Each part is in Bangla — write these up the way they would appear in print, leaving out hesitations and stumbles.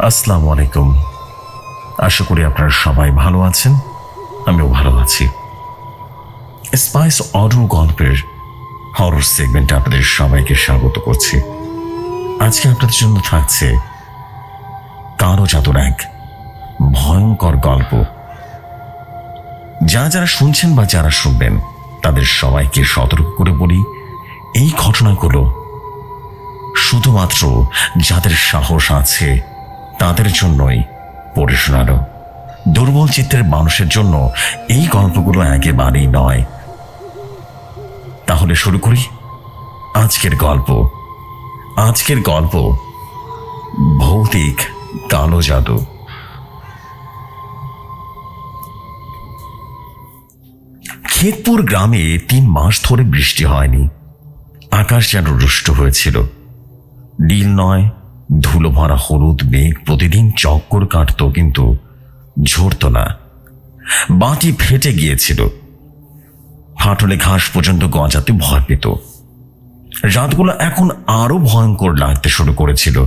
আসসালামু আলাইকুম। আশা করি আপনারা সবাই ভালো আছেন, আমিও ভালো আছি। স্পাইস অডিও গল্পের হরর সেগমেন্টে আপনাদের সবাইকে স্বাগত করছি। আজকে আপনাদের জন্য থাকছে কালো জাদুর এক ভয়ঙ্কর গল্প। যারা শুনছেন বা যারা শুনবেন তাদের সবাইকে সতর্ক করে বলি, এই ঘটনাগুলো শুধুমাত্র যাদের সাহস আছে তাদের জন্যই পড়ে শোনানো। দুর্বল চিত্তের মানুষের জন্য এই গল্পগুলো একেবারেই নয়। তাহলে শুরু করি আজকের গল্প। আজকের গল্প ভৌতিক কালো জাদু। খেতপুর গ্রামে ৩ মাস ধরে বৃষ্টি হয়নি। আকাশ যেন রুষ্ট হয়েছিল। নীল নয়, ধুলো ভরা হলুদ মেঘ প্রতিদিন চক্কর কাটত, কিন্তু ঝরত না। বাটি ফেটে গিয়েছিল। ফাটলে ঘাস পর্যন্ত গজাতে ভয় পেত। রাতগুলো এখন আরো ভয়ঙ্কর লাগতে শুরু করেছিল।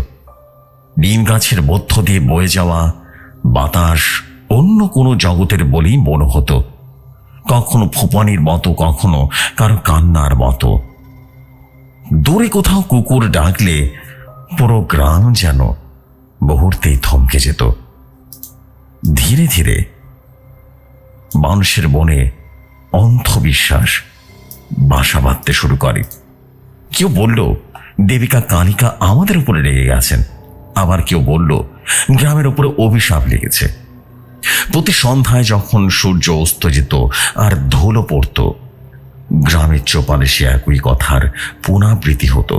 নিম গাছের মধ্য দিয়ে বয়ে যাওয়া বাতাস অন্য কোনো জগতের বলেই মনে হতো। কখনো ফুপানির মতো, কখনো কারো কান্নার মতো। দূরে কোথাও কুকুর ডাকলে পুরো গ্রাম যেন মুহূর্তেই থমকে যেত। ধীরে ধীরে মানুষের মনে অন্ধবিশ্বাস বাসা বাঁধতে শুরু করে। কেউ বলল দেবিকা কালিকা আমাদের উপরে রেগে গেছেন, আবার কেউ বলল গ্রামের উপরে অভিশাপ লেগেছে। প্রতি সন্ধ্যায় যখন সূর্য অস্ত যেত আর ধুলো পড়ত, গ্রামের চোপালে সে একই কথার পুনরাবৃত্তি হতো।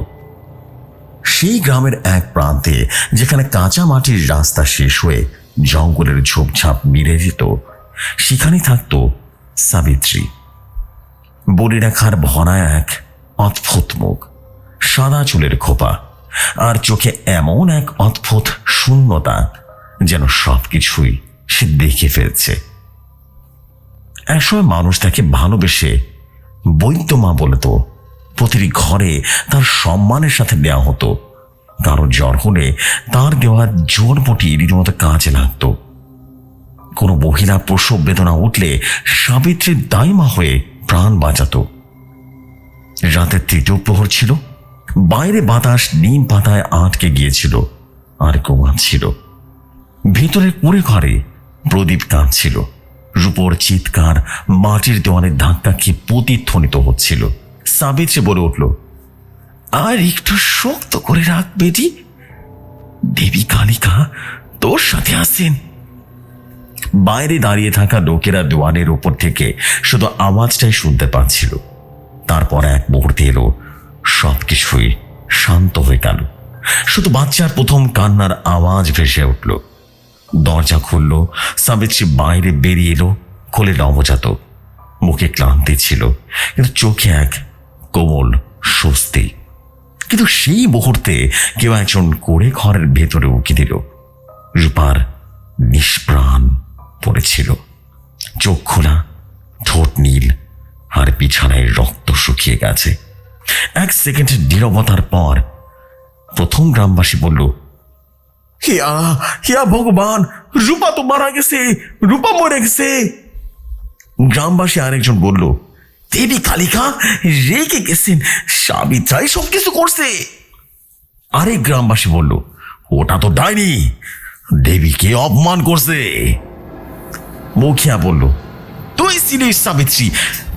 সেই গ্রামের এক প্রান্তে, যেখানে কাঁচা মাটির রাস্তা শেষ হয়ে জঙ্গলের ঝোপঝাপ মিলে যেত, সেখানে থাকত সাবিত্রী। বলি রেখার ভরা এক অদ্ভুত মুখ, সাদা চুলের খোপা, আর চোখে এমন এক অদ্ভুত শূন্যতা যেন সবকিছুই সে দেখে ফেলছে। একসময় মানুষ তাকে ভালোবেসে বৈদ্যমা বলত। প্রতিটি ঘরে তার সম্মানের সাথে দেওয়া হতো। কারো জ্বর হলে তার দেওয়া জোরপটি রীতিমতো কাজে লাগত। কোনো মহিলা প্রসব বেদনা উঠলে সাবিত্রীর দাইমা হয়ে প্রাণ বাঁচাত। রাতের ৩য় প্রহর ছিল। বাইরে বাতাস নিম পাতায় আটকে গিয়েছিল আর ঘুমাচ্ছিল। ভেতরের কুঁড়ে ঘরে প্রদীপ কাঁদছিল। রূপোর চিৎকার মাটির দেওয়ালের ধাক্কা খেয়ে প্রতিধ্বনিত হচ্ছিল। সাবিত্রী বলে উঠল, আর একটু শক্ত করে রাখ বেটি, দেবী কালিকা তোর সাথে আসেন। বাইরে দাঁড়িয়ে থাকা লোকেরা দেওয়ালের উপর থেকে শুধু আওয়াজটাই শুনতে পাচ্ছিল। তারপর এক মুহূর্তে এলো, সবকিছুই শান্ত হয়ে গেল। শুধু বাচ্চার প্রথম কান্নার আওয়াজ ভেসে উঠল। দরজা খুলল। সাবিত্রী বাইরে বেরিয়ে এলো। কোলে নবজাত, মুখে ক্লান্তি ছিল, কিন্তু চোখে এক কোমল স্বস্তি। কিন্তু সেই মুহূর্তে কেউ একজন করে ঘরের ভেতরে উকি দিল। রূপার নিষ্প্রাণ পড়েছিল, চোখ খোলা, ঠোঁট নীল, আর বিছানায় রক্ত শুকিয়ে গেছে। 1 সেকেন্ডের নীরবতার পর প্রথম গ্রামবাসী বলল, হিয়া ভগবান, রূপা তো মারা গেছে, রূপা মরে গেছে। গ্রামবাসী আরেকজন বলল, দেবী কালিকা রেগে গেছেন, সাবিত্রাই সবকিছু করছে। আরেক গ্রামবাসী বলল, ওটা তো ডাইনি, দেবীকে অপমান করছে। মুখিয়া বলল, তুই ছিলিস সাবিত্রী,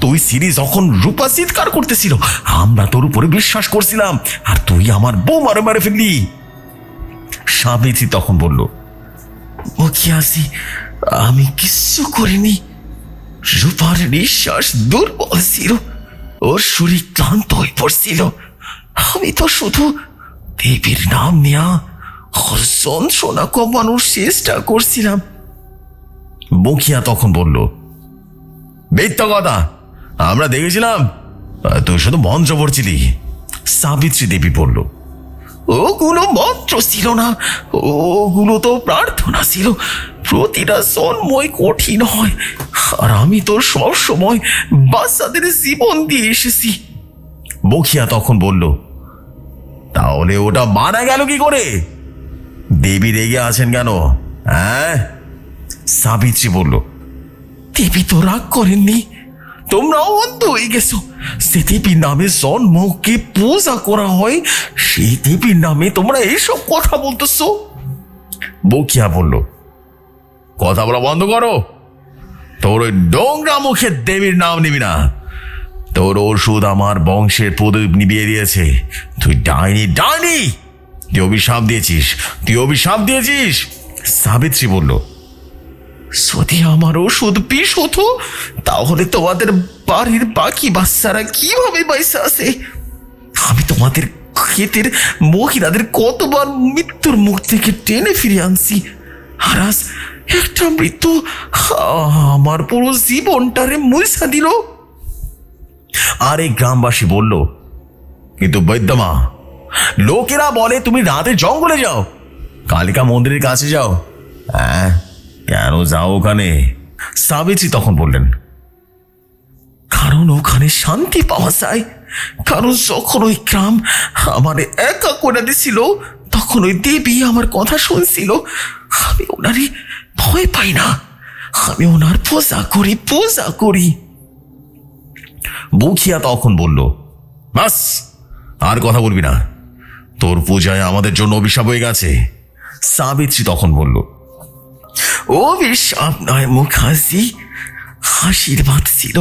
তুই ছিলি যখন রূপা চিৎকার করতেছিল, আমরা তোর উপরে বিশ্বাস করছিলাম, আর তুই আমার বউ মারে ফেললি। সাবিত্রী তখন বলল, মুখিয়াজি, আমি কিচ্ছু করিনি। রূপার নিঃশ্বাস দুর্বল ছিল, ওর শরীর ক্লান্ত হয়ে পড়ছিল। আমি তো শুধু দেবীর নাম নেয়া ওর যন্ত্রণা কমানোর চেষ্টা করছিলাম। মুখিয়া তখন বলল, মিথ্যা কথা, আমরা দেখেছিলাম তুই শুধু মন্ত্র পড়ছিলি। সাবিত্রী দেবী বলল, ওগুলো মন্ত্র ছিল না, ওগুলো তো প্রার্থনা ছিল। প্রতিটা জন্মই কঠিন হয়, আর আমি তো সব সময় বাচ্চাদের জীবন দিয়ে এসেছি। মুখিয়া তখন বলল, তাহলে ওটা মারা গেল কি করে? দেবী রেগে আছেন কেন? হ্যাঁ? সাবিত্রী বলল, দেবী তো রাগ করেননি, তোমরাও অন্ধ হয়ে গেছো। সে দেবীর নামে জন্মকে পূজা করা হয়, সেই দেবীর নামে তোমরা এইসব কথা বলতেছো। বকিয়া বলল, কথা বলা বন্ধ করো। তোর ওই ডোংরা মুখের দেবীর নাম নিবি না। তোর ওষুধ আমার বংশের প্রদীপ নিভিয়ে দিয়েছে। তুই ডাইনি, ডাইনি, তুই অভিশাপ দিয়েছিস, তুই অভিশাপ দিয়েছিস। সাবিত্রী বলল, যদি আমার ওষুধ বিষ হতো তাহলে তোমাদের বাড়ির বাকি বাচ্চারা কিভাবে পয়সা আছে? আমি তোমাদের ক্ষেতের মহিলাদের কতবার মৃত্যুর মুখ থেকে টেনে ফিরে আনছি, আর আজ একটা মৃত্যু আমার পুরো জীবনটারে মুছা দিল। আর এই গ্রামবাসী বলল, কিন্তু বৈদ্যমা, লোকেরা বলে তুমি রাতে জঙ্গলে যাও, কালিকা মন্দিরের কাছে যাও। হ্যাঁ, কেন যাও ওখানে? সাবিত্রী তখন বললেন, কারণ ওখানে শান্তি পাওয়া যায়। কারণ যখন ওই গ্রাম আমার একা করে দিছিল, তখন ওই দেবী আমার কথা শুনছিল। আমি ওনারই ভয় পাই না, আমি ওনার পূজা করি, পূজা করি। বুখিয়া তখন বলল, বাস, আর কথা বলবি না, তোর পূজায় আমাদের জন্য অভিশাপ হয়ে গেছে। সাবিত্রী তখন বলল, অভিশাপ নয় মুখার্জি, আশীর্বাদ ছিল।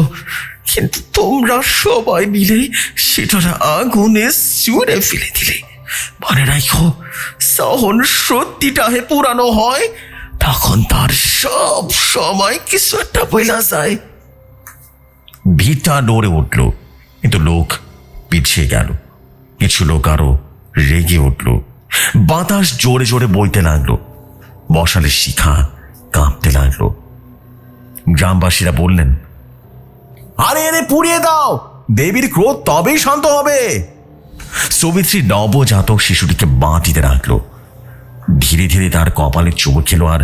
কিন্তু তোমরা সবাই মিলে সেটার আগুনে ছুঁড়ে ফেলে দিলে। মনে রাখো, যখন সত্যিটা পুরানো হয় তখন তার সব সময় কিছু একটা বলা যায়। ভিড়টা নড়ে উঠল, কিন্তু লোক পিছিয়ে গেল। কিছু লোক আরো রেগে উঠল। বাতাস জোরে জোরে বইতে লাগলো, মশালের শিখা কাঁপতে লাগলো। গ্রামবাসীরা বললেন, আরে এনে পুড়িয়ে দাও, দেবীর ক্রোধ তবেই শান্ত হবে। সাবিত্রী নবজাতক শিশুটিকে মাটিতে রাখলো। ধীরে ধীরে তার কপালে চুমু খেলো আর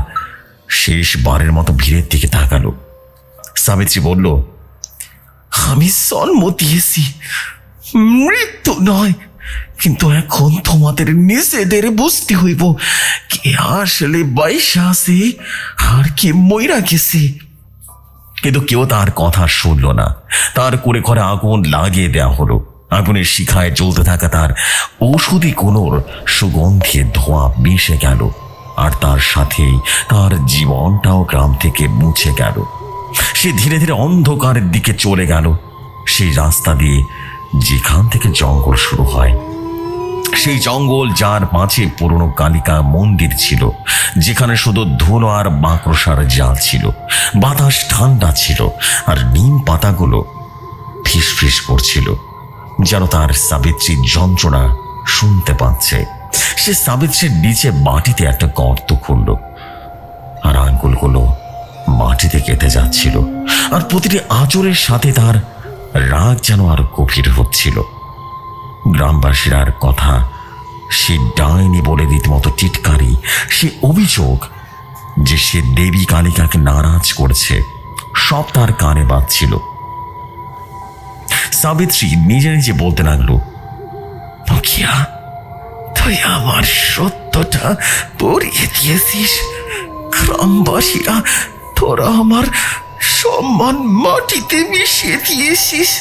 শেষবারের মতো ভিড়ের দিকে তাকালো। সাবিত্রী বলল, আমি জন্ম দিয়েছি, মৃত্যু নয়, কিন্তু এখন তোমাদের নিজেদের বুঝতে হইব কে আসলে বাইশা আছে আর কে মইরা গেছে। কিন্তু কেউ তার কথা শুনল না। তার করে ঘরে আগুন লাগিয়ে দেওয়া হলো। আগুনের শিখায় জ্বলতে থাকা তার ঔষধি কোনোর সুগন্ধে ধোঁয়া মিশে গেল, আর তার সাথেই তার জীবনটাও গ্রাম থেকে মুছে গেল। সে ধীরে ধীরে অন্ধকারের দিকে চলে গেল, সেই রাস্তা দিয়ে যেখান থেকে জঙ্গল শুরু হয়। সেই জঙ্গল যার মাঝে পুরনো কালিকা মন্দির ছিল, যেখানে শুধু ধুলো আর মাকড়সার জাল ছিল। বাতাস ঠান্ডা ছিল আর নিম পাতাগুলো ফিস ফিস করছিল, যেন তার সাবিত্রীর যন্ত্রণা শুনতে পাচ্ছে। সে সাবিত্রীর নিচে মাটিতে একটা গর্ত খুলল, আর আঙ্গুলগুলো মাটিতে কেটে যাচ্ছিল, আর প্রতিটি আঁচড়ের সাথে তার রাগ যেন আর গভীর হচ্ছিল। গ্রামবাসীর কথা, সে ডাইনি বলে রীতিমতো টিটকারি, সে অভিযোগ যে সে দেবী কালিকাকে নারাজ করছে, সব তার কানে বাজছিল। সাবিত্রী নিজে নিজে বলতে লাগলো, মুখিয়া, তুই আমার সত্যটা পড়িয়ে দিয়েছিস। গ্রামবাসীরা, তোরা আমার সম্মান মাটিতে মিশিয়ে দিয়েছিস।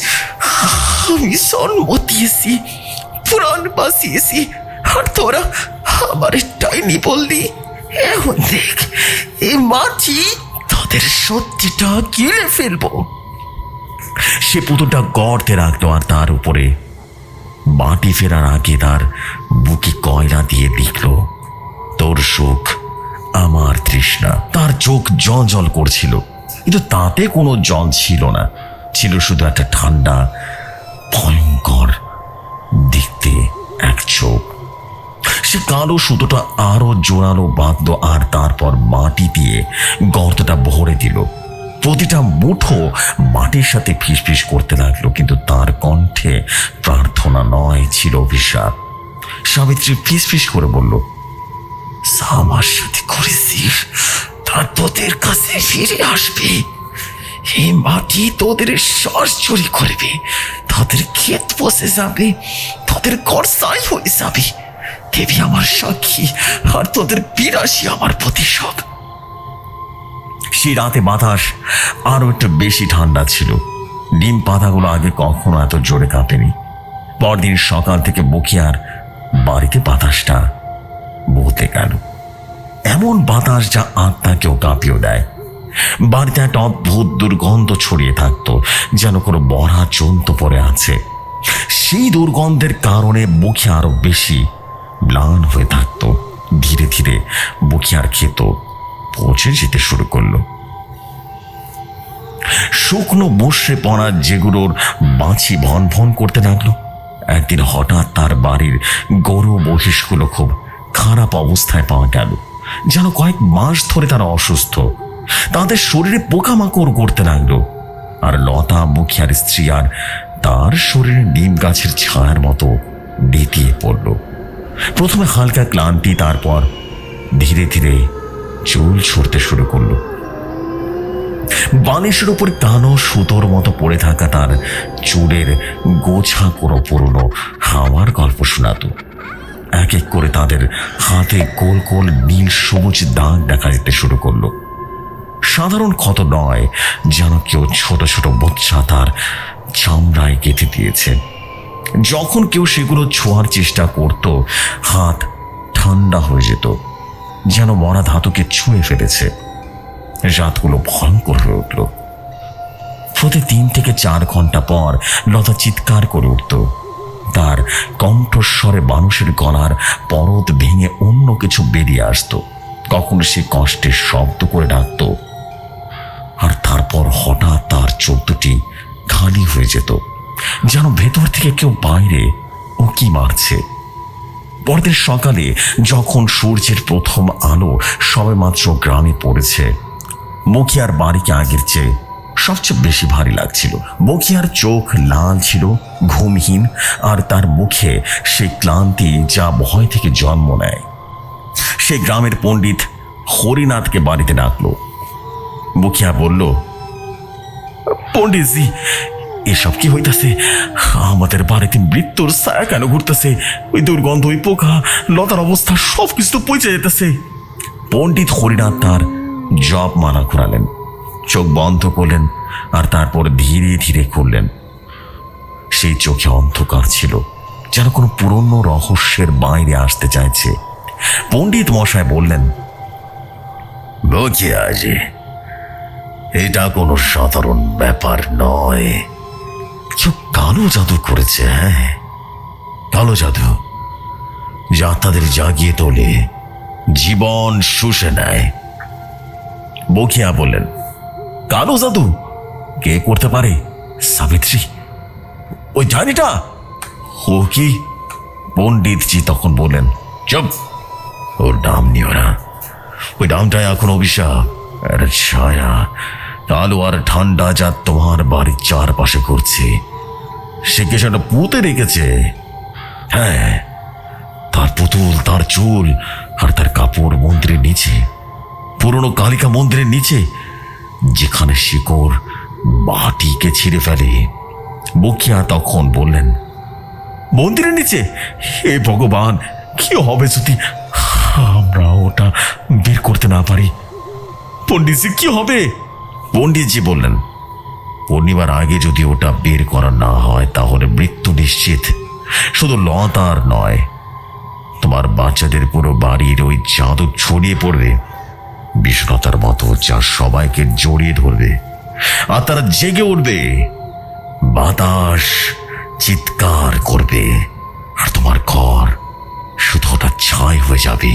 আমি জন্ম দিয়েছি, প্রাণ বাঁচিয়েছি, আর তোরা আমার ডাইনি বললি। এখন দেখ, এই মাটি তোদের সত্যিটা গিলে ফেলবো। সে পুতুলটা গর্তে রাখলো, আর তার উপরে মাটি ফেরার আগে তার বুকে কয়লা দিয়ে লিখল, তোর সুখ আমার তৃষ্ণা। তার চোখ জল জল করছিল, কিন্তু তাতে কোনো জল ছিল না, ছিল শুধু একটা ঠান্ডা, ভয়ঙ্কর দেখতে এক চোখ। সে কালো সুতোটা আরো জোরালো বাঁধল, আর তারপর মাটি দিয়ে গর্তটা ভরে দিল। প্রতিটা মুঠো মাটির সাথে ফিসফিস করতে লাগলো, কিন্তু তার কণ্ঠে প্রার্থনা নয়, ছিল অভিশাপ। সাবিত্রী ফিসফিস করে বলল, আমার সাথে করেছিস তার তোদের কাছে ফিরে আসবে। এই মাটি তোদের শ্বাস চুরি করবে, তোদের ক্ষেত পচে যাবে, তোদের ঘর ছাই হয়ে যাবে, দেবী আমার সাক্ষী, আর তোদের 82 আমার প্রতিশোধ। সেই রাতে বাতাস আরো একটু বেশি ঠান্ডা ছিল। ডিম পাতাগুলো আগে কখনো এত জোরে কাঁপেনি। পরদিন সকাল থেকে বকিয়ার বাড়িতে বাতাসটা বলতে গেল, এমন বাতাস যা আত্মাকেও কাঁপিয়ে দেয়। বাড়িতে একটা অদ্ভুত দুর্গন্ধ ছড়িয়ে থাকতো, যেন কোনো বড়া জন্তু পড়ে আছে। সেই দুর্গন্ধের কারণে বকিয়া আরো বেশি ম্লান হয়ে থাকতো। ধীরে ধীরে বকিয়ার ক্ষেত পচে যেতে শুরু করলো। শুকনো বসে পড়া যেগুলোর বাঁচি ভন ভন করতে লাগলো। একদিন হঠাৎ তার বাড়ির গরু মহিষগুলো খুব খারাপ অবস্থায় পাওয়া গেল, যেন কয়েক মাস ধরে তারা অসুস্থ। তাদের শরীরে পোকামাকড় করতে লাগলো। আর লতা বকিয়ার স্ত্রী আর তার শরীরে নিম গাছের ছায়ার মতো নেতিয়ে পড়ল। প্রথমে হালকা ক্লান্তি, তারপর ধীরে ধীরে চুল ছড়তে শুরু করলো। বালিশের উপর কালো সুতোর মতো পড়ে থাকা তার চুলের গোছা কোনো পুরনো হাওয়ার গল্প শোনাতো। এক এক করে তাদের হাতে গোল গোল নীল সবুজ দাগ দেখা যেতে শুরু করলো। সাধারণ ক্ষত নয়, যেন কেউ ছোট ছোট বচ্চা তার চামড়ায় গেঁথে দিয়েছে। যখন কেউ সেগুলো ছোঁয়ার চেষ্টা করত, হাত ঠান্ডা হয়ে যেত, যেন মরা ধাতুকে ছুঁয়ে ফেলেছে। রাতগুলো ভয়ঙ্কর হয়ে উঠল। প্রতি 3 থেকে 4 ঘন্টা পর লতা চিৎকার করে উঠত। তার কণ্ঠস্বরে মানুষের গলার পরত ভেঙে অন্য কিছু বেরিয়ে আসত। কখনো সে কষ্টের শব্দ করে ডাকত, আর তারপর হঠাৎ তার চোখ দুটি খালি হয়ে যেত, যেন ভেতর থেকে কেউ বাইরে উঁকি মারছে। পরদিন সকালে যখন সূর্যের প্রথম আলো সবেমাত্র গ্রামে পড়েছে, বকিয়ার বাড়িকে আগের চেয়ে সবচেয়ে বেশি ভারী লাগছিল। বকিয়ার চোখ লাল ছিল, ঘুমহীন, আর তার মুখে সেই ক্লান্তি যা ভয় থেকে জন্ম নেয়। সে গ্রামের পণ্ডিত হরিনাথকে বাড়িতে ডাকলো। বকিয়া বলল, পণ্ডিতজি, এসব কি হইতাছে? আমাদের বাড়িতে মৃত্যুর ছায়া কেন ঘুরতেছে? ওই দুর্গন্ধ, ওই পোকা, লতার অবস্থা সবকিছু তো পচে যেতেছে। পণ্ডিত হরিনাথ তার জপ মালা ঘোরালেন, চোখ বন্ধ করলেন, আর তারপর ধীরে ধীরে খুললেন। সেই চোখে অন্ধকার ছিল, যেন কোনো পুরনো রহস্যের বাইরে আসতে চাইছে। পণ্ডিত মশাই বললেন, বকিয়াজি, এটা কোনো সাধারণ ব্যাপার নয়। কেউ কালো জাদু করেছে। হ্যাঁ, কালো জাদু, যা তাদের জাগিয়ে তোলে, জীবন শুষে নেয়। বকিয়া বললেন, কালো জাদু কে করতে পারে? সাবিত্রী, ওই ডাইনিটা। ও কি? পণ্ডিতজি তখন বললেন, চুপ, ওর নাম নিও না। ওই নামটা এখন অভিশাপ, একটা ছায়া, কালো আর ঠান্ডা, যা তোমার বাড়ির চারপাশে ঘুরছে। সে কে সেটা পুঁতে রেখেছে। হ্যাঁ, তার পুতুল, তার চুল আর তার কাপড় মন্দিরের নিচে, পুরনো কালিকা মন্দিরের নিচে, যেখানে শিকড় মাটিকে ছিঁড়ে ফেলে। বকিয়া তখন বললেন, মন্দিরের নিচে? হে ভগবান, কি হবে যদি আমরা ওটা বের করতে না পারি? পণ্ডিতজি, কি হবে? পণ্ডিতজি বললেন, পূর্ণিমার আগে যদি ওটা বের করা না হয়, তাহলে মৃত্যু নিশ্চিত। শুধু লতার নয়, তোমার বাচ্চাদের পুরো বাড়ির ওই জাদু ছড়িয়ে পড়বে, বিষণতার মতো, যা সবাইকে জড়িয়ে ধরবে, আর তারা জেগে উঠবে। বাতাস চিৎকার করবে, আর তোমার ঘর শুধু ওটা ছাই হয়ে যাবে।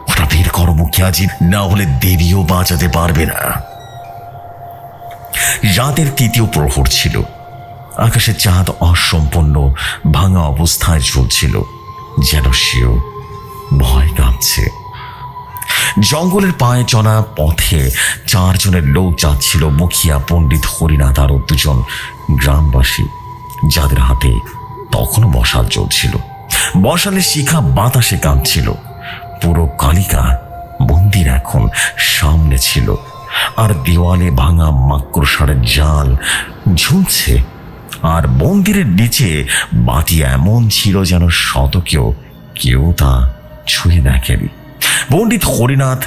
ওটা বের করো মুখিয়াজি, না হলে দেবীও বাঁচাতে পারবে না। রাতের 3য় প্রহর ছিল। আকাশে চাঁদ অসম্পূর্ণ ভাঙা অবস্থায় ঝুলছিল, যেন সেও ভয় কাঁপছে। জঙ্গলের পায়ে চলা পথে 4 জনের লোক যাচ্ছিল, মুখিয়া, পণ্ডিত হরিনাথ আর 2 জন গ্রামবাসী, যাদের হাতে তখনও মশাল জ্বলছিল। মশালের শিখা বাতাসে কাঁপছিল। পুরো কালিকা মন্দির এখন সামনে ছিল, আর দেওয়ালে ভাঙা মাকড়সার জাল ঝুলছে। আর মন্দিরের নিচে মাটি এমন ছিল যেন শতকেও কেউ তা ছুঁয়ে দেখেনি। পণ্ডিত হরিনাথ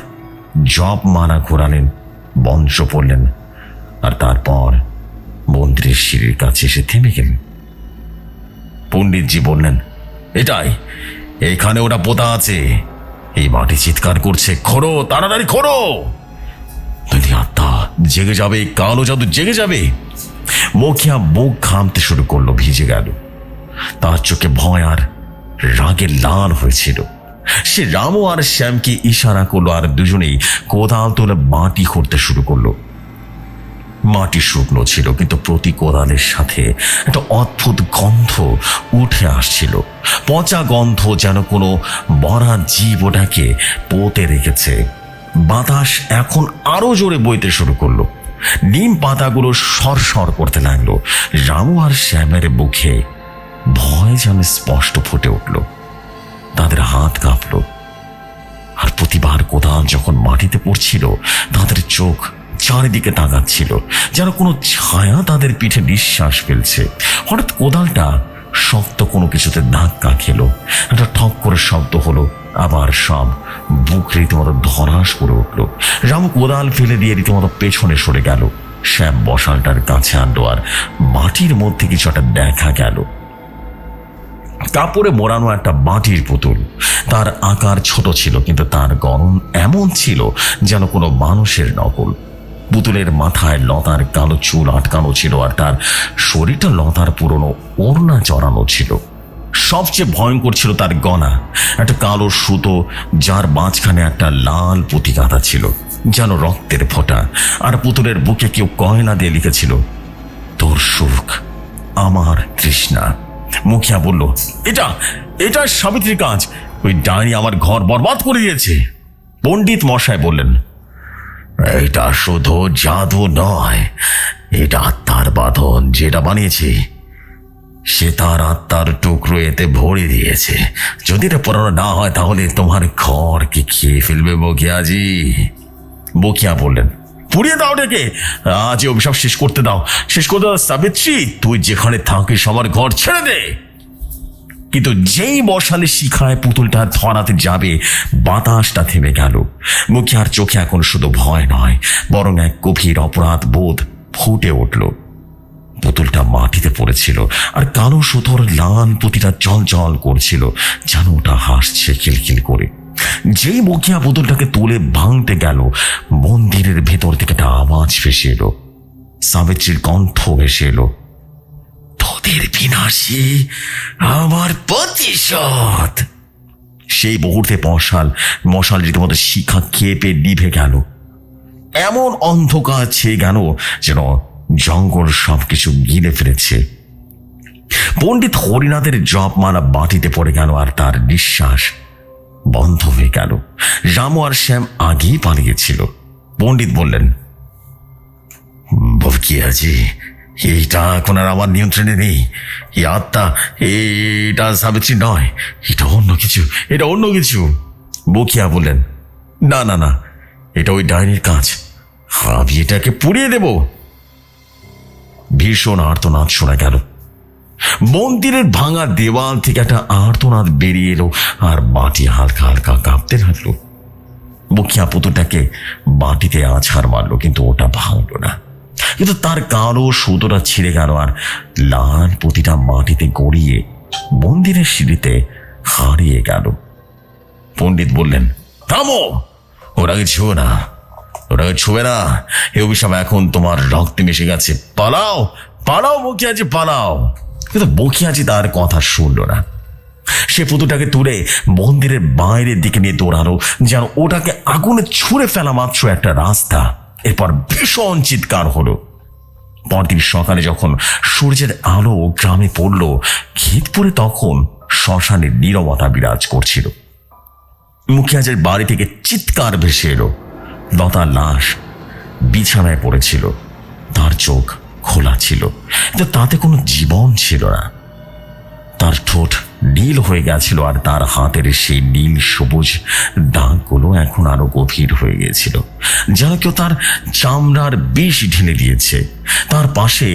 জপ মালা ঘোরালেন, মন্ত্র পড়লেন, আর তারপর মন্দিরের সিঁড়ির কাছে এসে থেমে গেলেন। পণ্ডিতজি বললেন, এটাই, এখানে ওটা পোতা আছে। এই মাটি চিৎকার করছে, খোঁড়ো, তাড়াতাড়ি খোঁড়ো, যদি আত্মা জেগে যাবে, কালো জাদু জেগে যাবে। মুখিয়া মুখ ঘামতে শুরু করলো, ভিজে গেল। তার চোখে ভয় আর রাগে লাল হয়েছিল। সে রামু আর শ্যামকে ইশারা করলো, আর দুজনেই কোদাল তুলে মাটি খুঁড়তে শুরু করলো। মাটি শুকনো ছিল, কিন্তু প্রতি কোদালের সাথে একটা অদ্ভুত গন্ধ উঠে আসছিল, পচা গন্ধ, যেন কোনো মরা জীব ওটাকে পোতে রেখেছে। বাতাস এখন আরো জোরে বইতে শুরু করলো। নিম পাতাগুলো সরসর করতে লাগলো। রামু আর শ্যামের মুখে ভয় যেন স্পষ্ট ফুটে উঠল। তাদের হাত কাঁপল, আর প্রতিবার কোদাল যখন মাটিতে পড়ছিল তাদের চোখ চারিদিকে তাকাচ্ছিল, যেন কোনো ছায়া তাদের পিঠে নিঃশ্বাস ফেলছে। হঠাৎ কোদালটা শক্ত কোনো কিছুতে ধাক্কা খেলো, একটা ঠক করে শব্দ হলো, আবার সব বুক রীতিমতো ধরাস করে উঠল। রামু কোদাল ফেলে দিয়ে রীতিমতো পেছনে সরে গেল। শ্যাম বসালটার কাছে আনলো, আর মাটির মধ্যে কিছু একটা দেখা গেল। কাপড়ে মোড়ানো একটা মাটির পুতুল। তার আকার ছোট ছিল, কিন্তু তার গড়ন এমন ছিল যেন কোনো মানুষের নকল। পুতুলের মাথায় লতার কালো চুল আটকানো ছিল, আর তার শরীরটা লতার পুরনো ওড়না জড়ানো ছিল। সবচেয়ে ভয়ঙ্কর ছিল তার গলা, একটা কালো সুতো, যার মাঝখানে একটা লাল পুঁতি গাঁথা ছিল, যেন রক্তের ফোঁটা। আর পুতুলের বুকে কেউ কয়লা দিয়ে লিখেছিল, তোর সুখ আমার তৃষ্ণা। মুখিয়া বলল, এটা এটা সাবিত্রীর কাজ। ওই ডাইনি আমার ঘর বরবাদ করে দিয়েছে। পণ্ডিত মশাই বললেন, এটা শুধু জাদু নয়, এটা আত্মার বাঁধন। যেটা বানিয়েছে সে তার আত্মার টুকরো এতে ভরে দিয়েছে। যদি এটা পড়ানো না হয় তাহলে তোমার ঘরকে খেয়ে ফেলবে মুখিয়াজি। মুখিয়া বললেন, পুড়িয়ে দাও ডেকে, আজ অভিশাপ শেষ করতে দাও, শেষ করতে দাও। সাবিত্রী, তুই যেখানে থাকিস আমার ঘর ছেড়ে দে। কিন্তু যেই মশালে শিখায় পুতুলটা ধরাতে যাবে, বাতাসটা থেমে গেল। মুখিয়ার চোখে এখন শুধু ভয় নয়, বরং এক গভীর অপরাধ বোধ ফুটে উঠল। পুতুলটা মাটিতে পড়েছিল, আর কালো সুতোর লাল পুঁতিটা জল জল করছিল, যেন ওটা হাসছে খিলখিল করে। যেই মুখিয়া পুতুলটাকে তুলে ভাঙতে গেল, মন্দিরের ভেতর থেকে একটা আওয়াজ ভেসে এলো। সাবিত্রীর কণ্ঠ ভেসে এলো, তোদের বিনাশী আমার প্রতিশোধ। সেই মুহূর্তে মশাল রীতিমতো শিখা খেপে নিভে গেল। এমন অন্ধকার ছেয়ে গেল যেন জঙ্গল সবকিছু গিলে ফেলেছে। পণ্ডিত হরিনাথের জপমালা মাটিতে পড়ে গেল, আর তার নিঃশ্বাস বন্ধ হয়ে গেল। রামু আর শ্যাম আগেই পালিয়েছিল। পণ্ডিত বললেন, মুখিয়াজি, এইটা এখন আর আমার নিয়ন্ত্রণে নেই। এই আত্মা, এটা সাবিত্রী নয়, এটা অন্য কিছু, এটা অন্য কিছু। মুখিয়া বললেন, না না না, এটা ওই ডাইনির কাজ, আমি এটাকে পুড়িয়ে দেব। ভীষণ আর্তনাদ শোনা গেল। মন্দিরের ভাঙা দেওয়াল থেকে একটা আর্তনাদ বেরিয়ে এলো, আর মাটি হালকা হালকা কাঁপতে লাগলো। মুখিয়া পুতুলটাকে মাটিতে আছাড় মারলো, কিন্তু ওটা ভাঙলো না। কিন্তু তার কালো সুতোটা ছিঁড়ে গেল, আর লাল পুঁতিটা মাটিতে গড়িয়ে মন্দিরের সিঁড়িতে হারিয়ে গেল। পণ্ডিত বললেন, থামো, ওটাকে ছুঁয়ো না, ওটাকে ছুঁবে না। এ অভিশাপ এখন তোমার রক্তে মিশে গেছে। পালাও পালাও মুখিয়াজি, পালাও। কিন্তু মুখিয়াজি তার কথা শুনল না। সে পুতুলটাকে তুলে মন্দিরের বাইরের দিকে নিয়ে দৌড়ালো, যেন ওটাকে আগুনে ছুঁড়ে ফেলা মাত্র একটা রাস্তা। এরপর ভীষণ চিৎকার হলো। পরদিন সকালে যখন সূর্যের আলো গ্রামে পড়ল, ক্ষেতপুরে তখন শ্মশানের নীরবতা বিরাজ করছিল। মুখিয়াজের বাড়ি থেকে চিৎকার ভেসে এলো। লতার লাশ বিছানায় পড়েছিল, তার চোখ খোলা ছিল, কিন্তু তাতে কোনো জীবন ছিল না। তার ঠোঁট নীল হয়ে গেছিল, আর তার হাতের সেই নীল সবুজ দাগগুলো এখন আরো গভীর হয়ে গিয়েছিল, যেন কেউ তার চামড়ার বিষ ঢেলে দিয়েছে। তার পাশে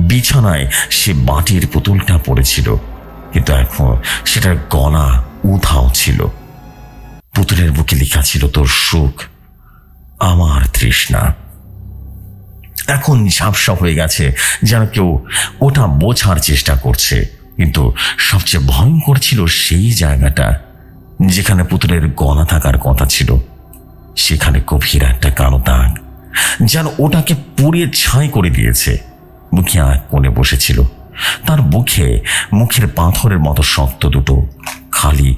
বিছানায় সে মাটির পুতুলটা পড়েছিল, কিন্তু এখন সেটার গলা উধাও ছিল। পুতুলের বুকে লেখা ছিল তোর সুখ আমার তৃষ্ণা। এখন ঝাপসা হয়ে গেছে, যেন কেউ ওটা বোঝার চেষ্টা করছে। কিন্তু সবচেয়ে ভয়ঙ্কর ছিল সেই জায়গাটা যেখানে পুতুলের গলা থাকার কথা ছিল। সেখানে গভীর একটা কালো দাগ, যেন ওটাকে পুড়িয়ে ছাই করে দিয়েছে। মুখিয়া এক কোণে বসেছিল। তার মুখের পাথরের মতো শক্ত দুটো খালি।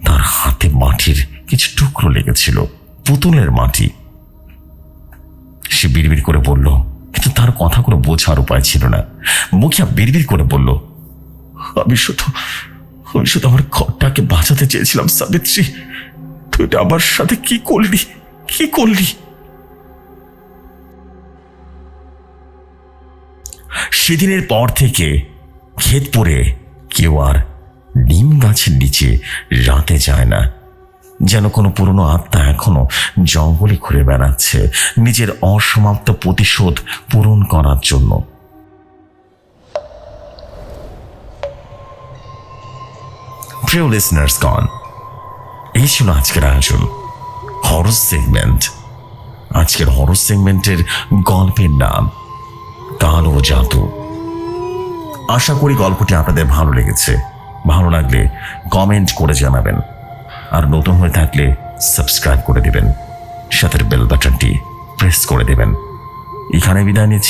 তার হাতে মাটির কিছু টুকরো লেগেছিল, পুতুলের মাটি। সে বিড়বিড় করে বলল, কিন্তু তার কথাগুলো বোঝার উপায় ছিল না। মুখিয়া বিড়বিড় করে বলল, আমি শুধু আমার ঘরটাকে বাঁচাতে চেয়েছিলাম সাবিত্রী। তুই এটা আমার সাথে কি করলি? সেদিনের পর থেকে ক্ষেতপুরে কেউ আর নিম গাছের নিচে রাতে যায় না। যেন কোনো পুরনো আত্মা এখনো জঙ্গলে ঘুরে বেড়াচ্ছে নিজের অসমাপ্ত প্রতিশোধ পূরণ করার জন্য। প্রিয় লিসনার্সগণ, এই ছিল আজকের আয়োজন হরর সেগমেন্ট। আজকের হরর সেগমেন্টের গল্পের নাম কালো জাদু। আশা করি গল্পটি আপনাদের ভালো লেগেছে। ভালো লাগলে কমেন্ট করে জানাবেন, আর নতুন হয়ে থাকলে সাবস্ক্রাইব করে দেবেন, সাথে বেল বাটনটি প্রেস করে দেবেন। এখানে বিদায় নিচ্ছি।